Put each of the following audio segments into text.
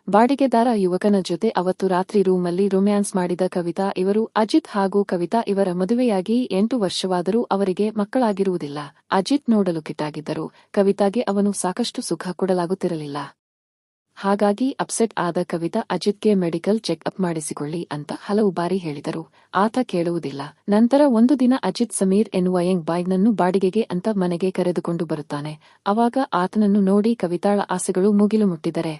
ಬಾಡಿಗೆದಾರ ಯುವಕನ ಜೊತೆ ಅವತ್ತು ರಾತ್ರಿ ರೂಮಲ್ಲಿ ರೊಮ್ಯಾನ್ಸ್ ಮಾಡಿದ ಕವಿತಾ ಇವರು ಅಜಿತ್ ಹಾಗೂ ಕವಿತಾ ಇವರ ಮದುವೆಯಾಗಿ 8 ವರ್ಷವಾದರೂ ಅವರಿಗೆ ಮಕ್ಕಳಾಗಿರುವುದಿಲ್ಲ. ಅಜಿತ್ ನೋಡಲು ಕಿಟ್ಟಾಗಿದ್ದರು. ಕವಿತಾಗೆ ಅವನು ಸಾಕಷ್ಟು ಸುಖ ಕೊಡಲಾಗುತ್ತಿರಲಿಲ್ಲ. ಹಾಗಾಗಿ ಅಪ್ಸೆಟ್ ಆದ ಕವಿತಾ ಅಜಿತ್ಗೆ ಮೆಡಿಕಲ್ ಚೆಕ್ ಅಪ್ ಮಾಡಿಸಿಕೊಳ್ಳಿ ಅಂತ ಹಲವು ಬಾರಿ ಹೇಳಿದರು. ಆತ ಕೇಳುವುದಿಲ್ಲ. ನಂತರ ಒಂದು ದಿನ ಅಜಿತ್ ಸಮೀರ್ ಎನ್ನುವ ಯಂಗ್ ಬಾಯ್ನನ್ನು ಬಾಡಿಗೆಗೆ ಅಂತ ಮನೆಗೆ ಕರೆದುಕೊಂಡು ಬರುತ್ತಾನೆ. ಅವಾಗ ಆತನನ್ನು ನೋಡಿ ಕವಿತಾಳ ಆಸೆಗಳು ಮುಗಿಲು ಮುಟ್ಟಿದರೆ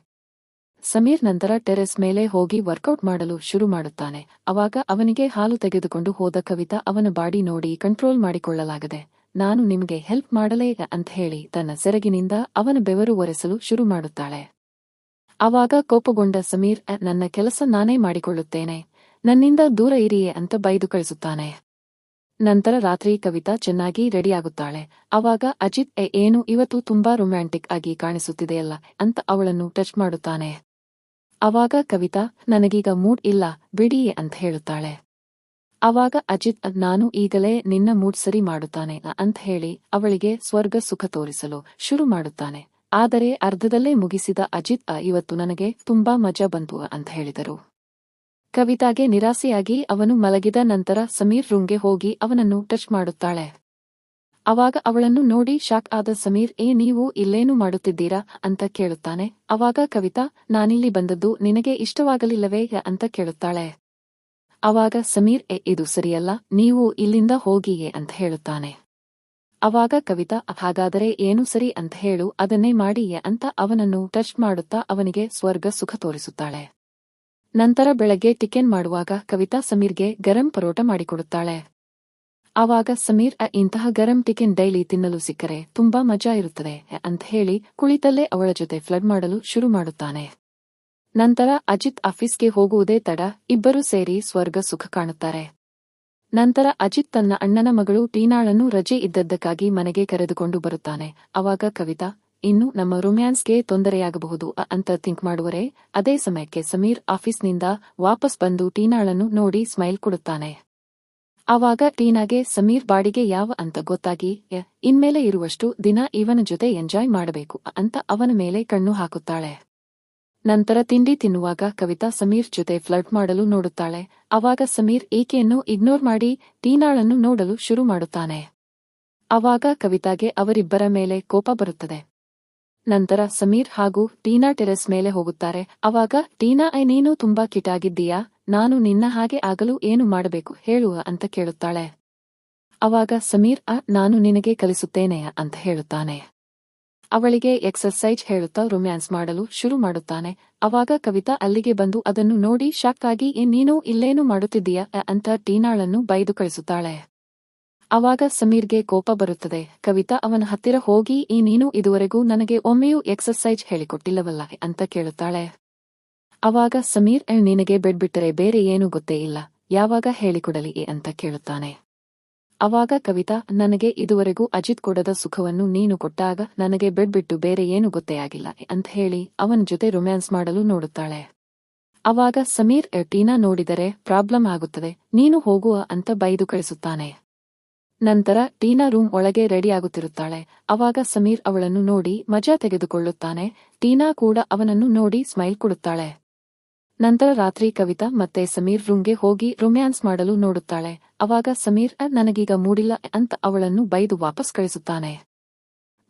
ಸಮೀರ್ ನಂತರ ಟೆರೆಸ್ ಮೇಲೆ ಹೋಗಿ ವರ್ಕೌಟ್ ಮಾಡಲು ಶುರು ಮಾಡುತ್ತಾನೆ. ಅವಾಗ ಅವನಿಗೆ ಹಾಲು ತೆಗೆದುಕೊಂಡು ಹೋದ ಕವಿತಾ ಅವನ ಬಾಡಿ ನೋಡಿ ಕಂಟ್ರೋಲ್ ಮಾಡಿಕೊಳ್ಳಲಾಗದೆ ನಾನು ನಿಮಗೆ ಹೆಲ್ಪ್ ಮಾಡಲೇ ಅಂತ ಹೇಳಿ ತನ್ನ ಸೆರಗಿನಿಂದ ಅವನ ಬೆವರು ಒರೆಸಲು ಶುರು ಮಾಡುತ್ತಾಳೆ. ಆವಾಗ ಕೋಪಗೊಂಡ ಸಮೀರ್ ನನ್ನ ಕೆಲಸ ನಾನೇ ಮಾಡಿಕೊಳ್ಳುತ್ತೇನೆ, ನನ್ನಿಂದ ದೂರ ಇರಿಯೇ ಅಂತ ಬೈದು ಕಳಿಸುತ್ತಾನೆ. ನಂತರ ರಾತ್ರಿ ಕವಿತಾ ಚೆನ್ನಾಗಿ ರೆಡಿಯಾಗುತ್ತಾಳೆ. ಆವಾಗ ಅಜಿತ್ ಏನು ಇವತ್ತು ತುಂಬಾ ರೊಮ್ಯಾಂಟಿಕ್ ಆಗಿ ಕಾಣಿಸುತ್ತಿದೆಯಲ್ಲ ಅಂತ ಅವಳನ್ನು ಟಚ್ ಮಾಡುತ್ತಾನೆ. ಆವಾಗ ಕವಿತಾ ನನಗೀಗ ಮೂಡ್ ಇಲ್ಲ ಬಿಡಿಯೇ ಅಂತ ಹೇಳುತ್ತಾಳೆ. ಆವಾಗ ಅಜಿತ್ ನಾನು ಈಗಲೇ ನಿನ್ನ ಮೂಡ್ ಸರಿ ಮಾಡುತ್ತಾನೆ ಅಂತ ಹೇಳಿ ಅವಳಿಗೆ ಸ್ವರ್ಗ ಸುಖ ತೋರಿಸಲು ಶುರು ಮಾಡುತ್ತಾನೆ. ಆದರೆ ಅರ್ಧದಲ್ಲೇ ಮುಗಿಸಿದ ಅಜಿತ್ ಇವತ್ತು ನನಗೆ ತುಂಬಾ ಮಜಾ ಬಂತು ಅಂತ ಹೇಳಿದರು. ಕವಿತಾಗೆ ನಿರಾಸೆಯಾಗಿ ಅವನು ಮಲಗಿದ ನಂತರ ಸಮೀರ್ ರೂಮ್ಗೆ ಹೋಗಿ ಅವನನ್ನು ಟಚ್ ಮಾಡುತ್ತಾಳೆ. ಅವಾಗ ಅವಳನ್ನು ನೋಡಿ ಶಾಕ್ ಆದ ಸಮೀರ್ ನೀವು ಇಲ್ಲೇನು ಮಾಡುತ್ತಿದ್ದೀರಾ ಅಂತ ಕೇಳುತ್ತಾನೆ. ಅವಾಗ ಕವಿತಾ ನಾನಿಲ್ಲಿ ಬಂದದ್ದು ನಿನಗೆ ಇಷ್ಟವಾಗಲಿಲ್ಲವೇ ಅಂತ ಕೇಳುತ್ತಾಳೆ. ಅವಾಗ ಸಮೀರ್ ಇದು ಸರಿಯಲ್ಲ, ನೀವು ಇಲ್ಲಿಂದ ಹೋಗಿಯೇ ಅಂತ ಹೇಳುತ್ತಾನೆ. ಅವಾಗ ಕವಿತಾ ಹಾಗಾದರೆ ಏನು ಸರಿ ಅಂತ ಹೇಳು, ಅದನ್ನೇ ಮಾಡಿಯೇ ಅಂತ ಅವನನ್ನು ಟಚ್ ಮಾಡುತ್ತಾ ಅವನಿಗೆ ಸ್ವರ್ಗ ಸುಖ ತೋರಿಸುತ್ತಾಳೆ. ನಂತರ ಬೆಳಗ್ಗೆ ಟಿಫಿನ್ ಮಾಡುವಾಗ ಕವಿತಾ ಸಮೀರ್ಗೆ ಗರಂ ಪರೋಟ ಮಾಡಿಕೊಡುತ್ತಾಳೆ. ಆವಾಗ ಸಮೀರ್ ಇಂತಹ ಗರಂ ಟಿಫಿನ್ ಡೈಲಿ ತಿನ್ನಲು ಸಿಕ್ಕರೆ ತುಂಬಾ ಮಜಾ ಇರುತ್ತದೆ ಅಂತ ಹೇಳಿ ಕುಳಿತಲ್ಲೇ ಅವಳ ಜೊತೆ ಫ್ಲಡ್ ಮಾಡಲು ಶುರು ಮಾಡುತ್ತಾನೆ. ನಂತರ ಅಜಿತ್ ಆಫೀಸ್ಗೆ ಹೋಗುವುದೇ ತಡ, ಇಬ್ಬರು ಸೇರಿ ಸ್ವರ್ಗ ಸುಖ ಕಾಣುತ್ತಾರೆ. ನಂತರ ಅಜಿತ್ ತನ್ನ ಅಣ್ಣನ ಮಗಳು ಟೀನಾಳನ್ನು ರಜೆ ಇದ್ದದ್ದಕ್ಕಾಗಿ ಮನೆಗೆ ಕರೆದುಕೊಂಡು ಬರುತ್ತಾನೆ. ಅವಾಗ ಕವಿತಾ ಇನ್ನು ನಮ್ಮ ರೊಮ್ಯಾನ್ಸ್ಗೆ ತೊಂದರೆಯಾಗಬಹುದು ಅಂತ ಥಿಂಕ್ ಮಾಡುವರೆ ಅದೇ ಸಮಯಕ್ಕೆ ಸಮೀರ್ ಆಫೀಸ್ನಿಂದ ವಾಪಸ್ ಬಂದು ಟೀನಾಳನ್ನು ನೋಡಿ ಸ್ಮೈಲ್ ಕೊಡುತ್ತಾನೆ. ಆವಾಗ ಟೀನಾಗೆ ಸಮೀರ್ ಬಾಡಿಗೆ ಯಾವ ಅಂತ ಗೊತ್ತಾಗಿ ಇನ್ಮೇಲೆ ಇರುವಷ್ಟು ದಿನ ಇವನ ಜೊತೆ ಎಂಜಾಯ್ ಮಾಡಬೇಕು ಅಂತ ಅವನ ಮೇಲೆ ಕಣ್ಣು ಹಾಕುತ್ತಾಳೆ. ನಂತರ ತಿಂಡಿ ತಿನ್ನುವಾಗ ಕವಿತಾ ಸಮೀರ್ ಜೊತೆ ಫ್ಲರ್ಟ್ ಮಾಡಲು ನೋಡುತ್ತಾಳೆ. ಆವಾಗ ಸಮೀರ್ ಈಕೆಯನ್ನು ಇಗ್ನೋರ್ ಮಾಡಿ ಟೀನಾಳನ್ನು ನೋಡಲು ಶುರು ಮಾಡುತ್ತಾನೆ. ಆವಾಗ ಕವಿತಾಗೆ ಅವರಿಬ್ಬರ ಮೇಲೆ ಕೋಪ ಬರುತ್ತದೆ. ನಂತರ ಸಮೀರ್ ಹಾಗೂ ಟೀನಾ ಟೆರೆಸ್ ಮೇಲೆ ಹೋಗುತ್ತಾರೆ. ಆವಾಗ ಟೀನಾ ನೀನು ತುಂಬಾ ಕಿಟಾಗಿದ್ದೀಯಾ, ನಾನು ನಿನ್ನ ಹಾಗೆ ಆಗಲು ಏನು ಮಾಡಬೇಕು ಹೇಳುವ ಅಂತ ಕೇಳುತ್ತಾಳೆ. ಆವಾಗ ಸಮೀರ್ ನಾನು ನಿನಗೆ ಕಲಿಸುತ್ತೇನೆ ಅಂತ ಹೇಳುತ್ತಾನೆ. ಅವಳಿಗೆ ಎಕ್ಸರ್ಸೈಜ್ ಹೇಳುತ್ತಾ ರೊಮ್ಯಾನ್ಸ್ ಮಾಡಲು ಶುರು ಮಾಡುತ್ತಾನೆ. ಅವಾಗ ಕವಿತಾ ಅಲ್ಲಿಗೆ ಬಂದು ಅದನ್ನು ನೋಡಿ ಶಾಕ್ ಆಗಿ ನೀನು ಇಲ್ಲೇನು ಮಾಡುತ್ತಿದ್ದೀಯಾ ಅಂತ ಟೀನಾಳನ್ನು ಬೈದು ಕಳಿಸುತ್ತಾಳೆ. ಆವಾಗ ಸಮೀರ್ಗೆ ಕೋಪ ಬರುತ್ತದೆ. ಕವಿತಾ ಅವನ ಹತ್ತಿರ ಹೋಗಿ ನೀನು ಇದುವರೆಗೂ ನನಗೆ ಒಮ್ಮೆಯೂ ಎಕ್ಸರ್ಸೈಜ್ ಹೇಳಿಕೊಟ್ಟಿಲ್ಲವಲ್ಲ ಅಂತ ಕೇಳುತ್ತಾಳೆ. ಆವಾಗ ಸಮೀರ್ ನಿನಗೆ ಬೆಡ್ ಬಿಟ್ಟರೆ ಬೇರೆ ಏನೂ ಗೊತ್ತೇ ಇಲ್ಲ, ಯಾವಾಗ ಹೇಳಿಕೊಡಲಿ ಅಂತ ಕೇಳುತ್ತಾನೆ. ಅವಾಗ ಕವಿತಾ ನನಗೆ ಇದುವರೆಗೂ ಅಜಿತ್ ಕೊಡದ ಸುಖವನ್ನು ನೀನು ಕೊಟ್ಟಾಗ ನನಗೆ ಬೆಡ್ ಬಿಟ್ಟು ಬೇರೆ ಏನು ಗೊತ್ತೇ ಆಗಿಲ್ಲ ಅಂತ ಹೇಳಿ ಅವನ ಜೊತೆ ರೊಮ್ಯಾನ್ಸ್ ಮಾಡಲು ನೋಡುತ್ತಾಳೆ. ಅವಾಗ ಸಮೀರ್ ಟೀನಾ ನೋಡಿದರೆ ಪ್ರಾಬ್ಲಮ್ ಆಗುತ್ತದೆ, ನೀನು ಹೋಗುವ ಅಂತ ಬೈದು ಕಳಿಸುತ್ತಾನೆ. ನಂತರ ಟೀನಾ ರೂಮ್ ಒಳಗೆ ರೆಡಿಯಾಗುತ್ತಿರುತ್ತಾಳೆ. ಅವಾಗ ಸಮೀರ್ ಅವಳನ್ನು ನೋಡಿ ಮಜಾ ತೆಗೆದುಕೊಳ್ಳುತ್ತಾನೆ. ಟೀನಾ ಕೂಡ ಅವನನ್ನು ನೋಡಿ ಸ್ಮೈಲ್ ಕೊಡುತ್ತಾಳೆ. ನಂತರ ರಾತ್ರಿ ಕವಿತಾ ಮತ್ತೆ ಸಮೀರ್ ರೂಮ್ಗೆ ಹೋಗಿ ರೊಮ್ಯಾನ್ಸ್ ಮಾಡಲು ನೋಡುತ್ತಾಳೆ. ಅವಾಗ ಸಮೀರ್ ನನಗೀಗ ಮೂಡಿಲ್ಲ ಅಂತ ಅವಳನ್ನು ಬೈದು ವಾಪಸ್ ಕಳಿಸುತ್ತಾನೆ.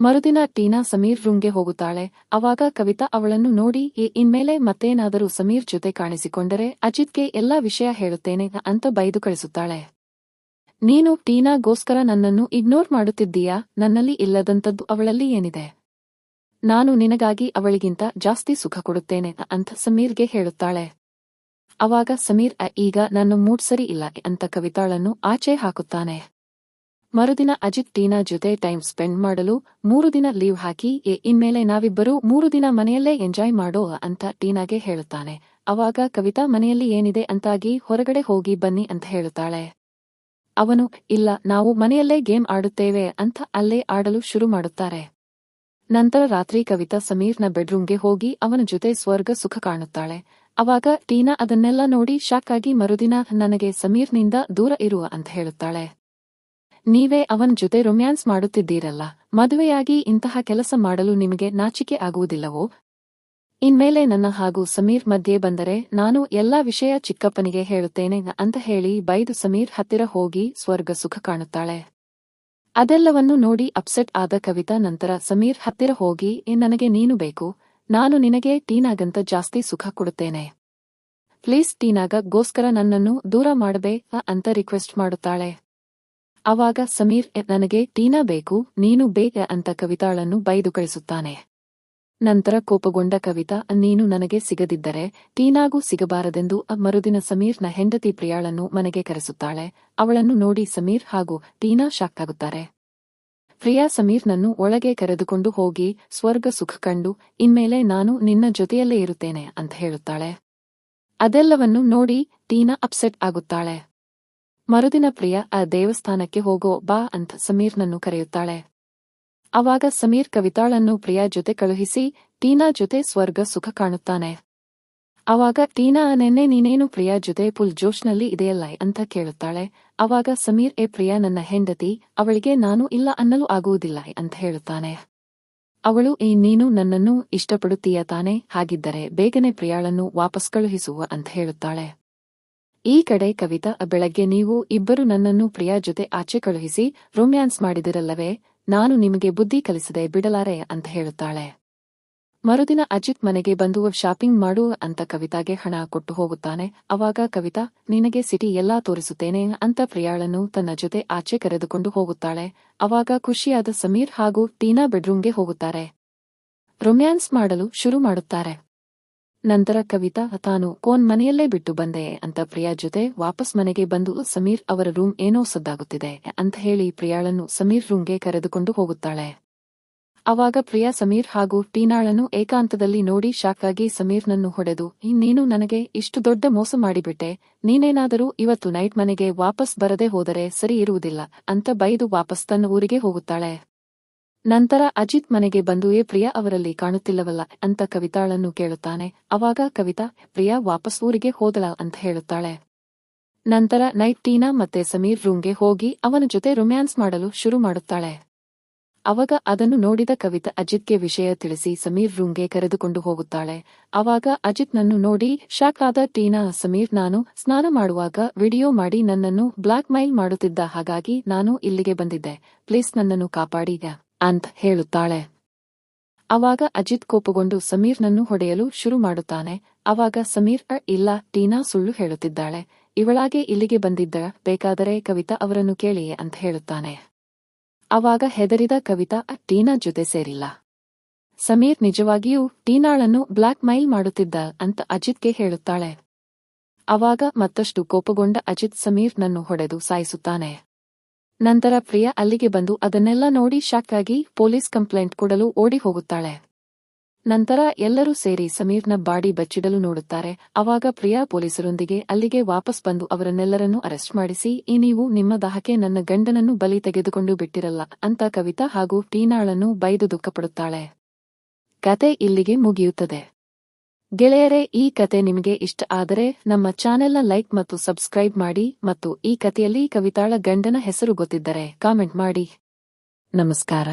ಮರುದಿನ ಟೀನಾ ಸಮೀರ್ ರೂಮ್ಗೆ ಹೋಗುತ್ತಾಳೆ. ಅವಾಗ ಕವಿತಾ ಅವಳನ್ನು ನೋಡಿ ಇನ್ಮೇಲೆ ಮತ್ತೇನಾದರೂ ಸಮೀರ್ ಜೊತೆ ಕಾಣಿಸಿಕೊಂಡರೆ ಅಜಿತ್ಗೆ ಎಲ್ಲಾ ವಿಷಯ ಹೇಳುತ್ತೇನೆ ಅಂತ ಬೈದು ಕಳಿಸುತ್ತಾಳೆ. ನೀನು ಟೀನಾಗೋಸ್ಕರ ನನ್ನನ್ನು ಇಗ್ನೋರ್ ಮಾಡುತ್ತಿದ್ದೀಯಾ, ನನ್ನಲ್ಲಿ ಇಲ್ಲದಂತದ್ದು ಅವಳಲ್ಲಿ ಏನಿದೆ, ನಾನು ನಿನಗಾಗಿ ಅವಳಿಗಿಂತ ಜಾಸ್ತಿ ಸುಖ ಕೊಡುತ್ತೇನೆ ಅಂತ ಸಮೀರ್ಗೆ ಹೇಳುತ್ತಾಳೆ. ಅವಾಗ ಸಮೀರ್ ಈಗ ನನ್ನ ಮೂಡ್ ಸರಿ ಇಲ್ಲ ಅಂತ ಕವಿತಾಳನ್ನು ಆಚೆ ಹಾಕುತ್ತಾನೆ. ಮರುದಿನ ಅಜಿತ್ ಟೀನಾ ಜೊತೆ ಟೈಮ್ ಸ್ಪೆಂಡ್ ಮಾಡಲು 3 ದಿನ ಲೀವ್ ಹಾಕಿ ಇನ್ಮೇಲೆ ನಾವಿಬ್ಬರೂ 3 ದಿನ ಮನೆಯಲ್ಲೇ ಎಂಜಾಯ್ ಮಾಡೋ ಅಂತ ಟೀನಾಗೆ ಹೇಳುತ್ತಾನೆ. ಅವಾಗ ಕವಿತಾ ಮನೆಯಲ್ಲಿ ಏನಿದೆ ಅಂತಾಗಿ ಹೊರಗಡೆ ಹೋಗಿ ಬನ್ನಿ ಅಂತ ಹೇಳುತ್ತಾಳೆ. ಅವನು ಇಲ್ಲ, ನಾವು ಮನೆಯಲ್ಲೇ ಗೇಮ್ ಆಡುತ್ತೇವೆ ಅಂತ ಅಲ್ಲೇ ಆಡಲು ಶುರು ಮಾಡುತ್ತಾರೆ. ನಂತರ ರಾತ್ರಿ ಕವಿತಾ ಸಮೀರ್ನ ಬೆಡ್ರೂಮ್ಗೆ ಹೋಗಿ ಅವನ ಜೊತೆ ಸ್ವರ್ಗ ಸುಖ ಕಾಣುತ್ತಾಳೆ. ಅವಾಗ ಟೀನಾ ಅದನ್ನೆಲ್ಲ ನೋಡಿ ಶಾಕ್ ಆಗಿ ಮರುದಿನ ನನಗೆ ಸಮೀರ್ನಿಂದ ದೂರ ಇರುವ ಅಂತ ಹೇಳುತ್ತಾಳೆ. ನೀವೇ ಅವನ ಜೊತೆ ರೊಮ್ಯಾನ್ಸ್ ಮಾಡುತ್ತಿದ್ದೀರಲ್ಲ, ಮದುವೆಯಾಗಿ ಇಂತಹ ಕೆಲಸ ಮಾಡಲು ನಿಮಗೆ ನಾಚಿಕೆ ಆಗುವುದಿಲ್ಲವೋ? ಇನ್ಮೇಲೆ ನನ್ನ ಹಾಗೂ ಸಮೀರ್ ಮಧ್ಯೆ ಬಂದರೆ ನಾನು ಎಲ್ಲಾ ವಿಷಯ ಚಿಕ್ಕಪ್ಪನಿಗೆ ಹೇಳುತ್ತೇನೆ ಅಂತ ಹೇಳಿ ಬೈದು ಸಮೀರ್ ಹತ್ತಿರ ಹೋಗಿ ಸ್ವರ್ಗ ಸುಖ ಕಾಣುತ್ತಾಳೆ. ಅದೆಲ್ಲವನ್ನು ನೋಡಿ ಅಪ್ಸೆಟ್ ಆದ ಕವಿತಾ ನಂತರ ಸಮೀರ್ ಹತ್ತಿರ ಹೋಗಿ ನನಗೆ ನೀನು ಬೇಕು, ನಾನು ನಿನಗೆ ಟೀನಾಗಂತ ಜಾಸ್ತಿ ಸುಖ ಕೊಡುತ್ತೇನೆ, ಪ್ಲೀಸ್ ಟೀನಾಗೋಸ್ಕರ ನನ್ನನ್ನು ದೂರ ಮಾಡಬೇಕ ಅಂತ ರಿಕ್ವೆಸ್ಟ್ ಮಾಡುತ್ತಾಳೆ. ಅವಾಗ ಸಮೀರ್ ನನಗೆ ಟೀನಾ ಬೇಕು, ನೀನು ಬೇಕ ಅಂತ ಕವಿತಾಳನ್ನು ಬೈದು ಕಳಿಸುತ್ತಾನೆ. ನಂತರ ಕೋಪಗೊಂಡ ಕವಿತಾ ನೀನು ನನಗೆ ಸಿಗದಿದ್ದರೆ ಟೀನಾಗೂ ಸಿಗಬಾರದೆಂದು ಮರುದಿನ ಸಮೀರ್ನ ಹೆಂಡತಿ ಪ್ರಿಯಾಳನ್ನು ಮನೆಗೆ ಕರೆಸುತ್ತಾಳೆ. ಅವಳನ್ನು ನೋಡಿ ಸಮೀರ್ ಹಾಗೂ ಟೀನಾ ಶಾಕ್ ಆಗುತ್ತಾರೆ. ಪ್ರಿಯಾ ಸಮೀರ್ನನ್ನು ಒಳಗೆ ಕರೆದುಕೊಂಡು ಹೋಗಿ ಸ್ವರ್ಗ ಸುಖ ಕಂಡು ಇನ್ಮೇಲೆ ನಾನು ನಿನ್ನ ಜೊತೆಯಲ್ಲೇ ಇರುತ್ತೇನೆ ಅಂತ ಹೇಳುತ್ತಾಳೆ. ಅದೆಲ್ಲವನ್ನು ನೋಡಿ ಟೀನಾ ಅಪ್ಸೆಟ್ ಆಗುತ್ತಾಳೆ. ಮರುದಿನ ಪ್ರಿಯಾ ಆ ದೇವಸ್ಥಾನಕ್ಕೆ ಹೋಗೋ ಬಾ ಅಂತ ಸಮೀರ್ನನ್ನು ಕರೆಯುತ್ತಾಳೆ. ಅವಾಗ ಸಮೀರ್ ಕವಿತಾಳನ್ನು ಪ್ರಿಯಾ ಜೊತೆ ಕಳುಹಿಸಿ ಟೀನಾ ಜೊತೆ ಸ್ವರ್ಗ ಸುಖ ಕಾಣುತ್ತಾನೆ. ಅವಾಗ ಟೀನಾ ನೆನ್ನೆ ನೀನೇನು ಪ್ರಿಯಾ ಜೊತೆ ಫುಲ್ ಜೋಶ್ನಲ್ಲಿ ಇದೆಯಲ್ಲ ಅಂತ ಕೇಳುತ್ತಾಳೆ. ಅವಾಗ ಸಮೀರ್ ಪ್ರಿಯಾ ನನ್ನ ಹೆಂಡತಿ, ಅವಳಿಗೆ ನಾನು ಇಲ್ಲ ಅನ್ನಲು ಆಗುವುದಿಲ್ಲ ಅಂತ ಹೇಳುತ್ತಾನೆ. ಅವಳು ನೀನು ನನ್ನನ್ನು ಇಷ್ಟಪಡುತ್ತೀಯ ತಾನೆ, ಹಾಗಿದ್ದರೆ ಬೇಗನೆ ಪ್ರಿಯಾಳನ್ನು ವಾಪಸ್ ಕಳುಹಿಸುವ ಅಂತ ಹೇಳುತ್ತಾಳೆ. ಈ ಕಡೆ ಕವಿತಾ ಬೆಳಗ್ಗೆ ನೀವು ಇಬ್ಬರು ನನ್ನನ್ನು ಪ್ರಿಯಾ ಜೊತೆ ಆಚೆ ಕಳುಹಿಸಿ ರೊಮ್ಯಾನ್ಸ್ ಮಾಡಿದಿರಲ್ಲವೇ, ನಾನು ನಿಮಗೆ ಬುದ್ಧಿ ಕಲಿಸದೆ ಬಿಡಲಾರೆ ಅಂತ ಹೇಳುತ್ತಾಳೆ. ಮರುದಿನ ಅಜಿತ್ ಮನೆಗೆ ಬಂದು ಶಾಪಿಂಗ್ ಮಾಡು ಅಂತ ಕವಿತಾಗೆ ಹಣ ಕೊಟ್ಟು ಹೋಗುತ್ತಾನೆ. ಅವಾಗ ಕವಿತಾ ನಿನಗೆ ಸಿಟಿ ಎಲ್ಲಾ ತೋರಿಸುತ್ತೇನೆ ಅಂತ ಪ್ರಿಯಾಳನ್ನು ತನ್ನ ಜೊತೆ ಆಚೆ ಕರೆದುಕೊಂಡು ಹೋಗುತ್ತಾಳೆ. ಅವಾಗ ಖುಷಿಯಾದ ಸಮೀರ್ ಹಾಗೂ ಟೀನಾ ಬೆಡ್ರೂಮ್ಗೆ ಹೋಗುತ್ತಾರೆ. ರೊಮ್ಯಾನ್ಸ್ ಮಾಡಲು ಶುರು ಮಾಡುತ್ತಾರೆ. ನಂತರ ಕವಿತಾ ತಾನು ಕೋನ್ ಮನೆಯಲ್ಲೇ ಬಿಟ್ಟು ಬಂದೆ ಅಂತ ಪ್ರಿಯಾ ಜೊತೆ ವಾಪಸ್ ಮನೆಗೆ ಬಂದು ಸಮೀರ್ ಅವರ ರೂಮ್ ಏನೋ ಸದ್ದಾಗುತ್ತಿದೆ ಅಂತ ಹೇಳಿ ಪ್ರಿಯಾಳನ್ನು ಸಮೀರ್ ರೂಮ್ಗೆ ಕರೆದುಕೊಂಡು ಹೋಗುತ್ತಾಳೆ. ಅವಾಗ ಪ್ರಿಯಾ ಸಮೀರ್ ಹಾಗೂ ಟೀನಾಳನ್ನು ಏಕಾಂತದಲ್ಲಿ ನೋಡಿ ಶಾಕ್ ಆಗಿ ಸಮೀರ್ನನ್ನು ಹೊಡೆದು ನೀನು ನನಗೆ ಇಷ್ಟು ದೊಡ್ಡ ಮೋಸ ಮಾಡಿಬಿಟ್ಟೆ, ನೀನೇನಾದರೂ ಇವತ್ತು ನೈಟ್ ಮನೆಗೆ ವಾಪಸ್ ಬರದೆ ಹೋದರೆ ಸರಿ ಇರುವುದಿಲ್ಲ ಅಂತ ಬೈದು ವಾಪಸ್ ತನ್ನ ಊರಿಗೆ ಹೋಗುತ್ತಾಳೆ. ನಂತರ ಅಜಿತ್ ಮನೆಗೆ ಬಂದು ಪ್ರಿಯಾ ಅವರಲ್ಲಿ ಕಾಣುತ್ತಿಲ್ಲವಲ್ಲ ಅಂತ ಕವಿತಾಳನ್ನು ಕೇಳುತ್ತಾನೆ. ಅವಾಗ ಕವಿತಾ ಪ್ರಿಯಾ ವಾಪಸ್ ಊರಿಗೆ ಹೋದಳ ಅಂತ ಹೇಳುತ್ತಾಳೆ. ನಂತರ ನೈಟ್ ಟೀನಾ ಮತ್ತೆ ಸಮೀರ್ ರೂಮ್ಗೆ ಹೋಗಿ ಅವನ ಜೊತೆ ರೊಮ್ಯಾನ್ಸ್ ಮಾಡಲು ಶುರು ಮಾಡುತ್ತಾಳೆ. ಅವಾಗ ಅದನ್ನು ನೋಡಿದ ಕವಿತಾ ಅಜಿತ್ಗೆ ವಿಷಯ ತಿಳಿಸಿ ಸಮೀರ್ ರೂಮ್ಗೆ ಕರೆದುಕೊಂಡು ಹೋಗುತ್ತಾಳೆ. ಅವಾಗ ಅಜಿತ್ನನ್ನು ನೋಡಿ ಶಾಕ್ ಆದ ಟೀನಾ ಸಮೀರ್ ನಾನು ಸ್ನಾನ ಮಾಡುವಾಗ ವಿಡಿಯೋ ಮಾಡಿ ನನ್ನನ್ನು ಬ್ಲಾಕ್ ಮೈಲ್ ಮಾಡುತ್ತಿದ್ದ, ಹಾಗಾಗಿ ನಾನು ಇಲ್ಲಿಗೆ ಬಂದಿದ್ದೆ, ಪ್ಲೀಸ್ ನನ್ನನ್ನು ಕಾಪಾಡಿಗ ಅಂತ ಹೇಳುತ್ತಾಳೆ. ಅವಾಗ ಅಜಿತ್ ಕೋಪಗೊಂಡು ಸಮೀರ್ನನ್ನು ಹೊಡೆಯಲು ಶುರು ಮಾಡುತ್ತಾನೆ. ಅವಾಗ ಸಮೀರ್ ಇಲ್ಲ, ಟೀನಾ ಸುಳ್ಳು ಹೇಳುತ್ತಿದ್ದಾಳೆ, ಇವಳಾಗೆ ಇಲ್ಲಿಗೆ ಬಂದಿದ್ದ, ಬೇಕಾದರೆ ಕವಿತಾ ಅವರನ್ನು ಕೇಳಿ ಅಂತ ಹೇಳುತ್ತಾನೆ. ಅವಾಗ ಹೆದರಿದ ಕವಿತಾ ಟೀನಾ ಜೊತೆ ಸೇರಿಲ್ಲ, ಸಮೀರ್ ನಿಜವಾಗಿಯೂ ಟೀನಾಳನ್ನು ಬ್ಲಾಕ್ ಮೈಲ್ ಮಾಡುತ್ತಿದ್ದ ಅಂತ ಅಜಿತ್ಗೆ ಹೇಳುತ್ತಾಳೆ. ಅವಾಗ ಮತ್ತಷ್ಟು ಕೋಪಗೊಂಡ ಅಜಿತ್ ಸಮೀರ್ನನ್ನು ಹೊಡೆದು ಸಾಯಿಸುತ್ತಾನೆ. ನಂತರ ಪ್ರಿಯಾ ಅಲ್ಲಿಗೆ ಬಂದು ಅದನ್ನೆಲ್ಲ ನೋಡಿ ಶಾಕ್ ಆಗಿ ಪೊಲೀಸ್ ಕಂಪ್ಲೇಂಟ್ ಕೊಡಲು ಓಡಿ ಹೋಗುತ್ತಾಳೆ. ನಂತರ ಎಲ್ಲರೂ ಸೇರಿ ಸಮೀರ್ನ ಬಾಡಿ ಬಚ್ಚಿಡಲು ನೋಡುತ್ತಾರೆ. ಅವಾಗ ಪ್ರಿಯಾ ಪೊಲೀಸರೊಂದಿಗೆ ಅಲ್ಲಿಗೆ ವಾಪಸ್ ಬಂದು ಅವರನ್ನೆಲ್ಲರನ್ನೂ ಅರೆಸ್ಟ್ ಮಾಡಿಸಿ ನೀವು ನಿಮ್ಮ ದಾಹಕ್ಕೆ ನನ್ನ ಗಂಡನನ್ನು ಬಲಿ ತೆಗೆದುಕೊಂಡು ಬಿಟ್ಟಿರಲ್ಲ ಅಂತ ಕವಿತಾ ಹಾಗೂ ಟೀನಾಳನ್ನು ಬೈದು ದುಃಖಪಡುತ್ತಾಳೆ. ಕತೆ ಇಲ್ಲಿಗೆ ಮುಗಿಯುತ್ತದೆ. ಗೆಳೆಯರೇ, ಈ ಕತೆ ನಿಮಗೆ ಇಷ್ಟ ಆದರೆ ನಮ್ಮ ಚಾನೆಲ್ನ ಲೈಕ್ ಮತ್ತು ಸಬ್ಸ್ಕ್ರೈಬ್ ಮಾಡಿ ಮತ್ತು ಈ ಕತೆಯಲ್ಲಿ ಕವಿತಾಳ ಗಂಡನ ಹೆಸರು ಗೊತ್ತಿದ್ದರೆ ಕಾಮೆಂಟ್ ಮಾಡಿ. ನಮಸ್ಕಾರ.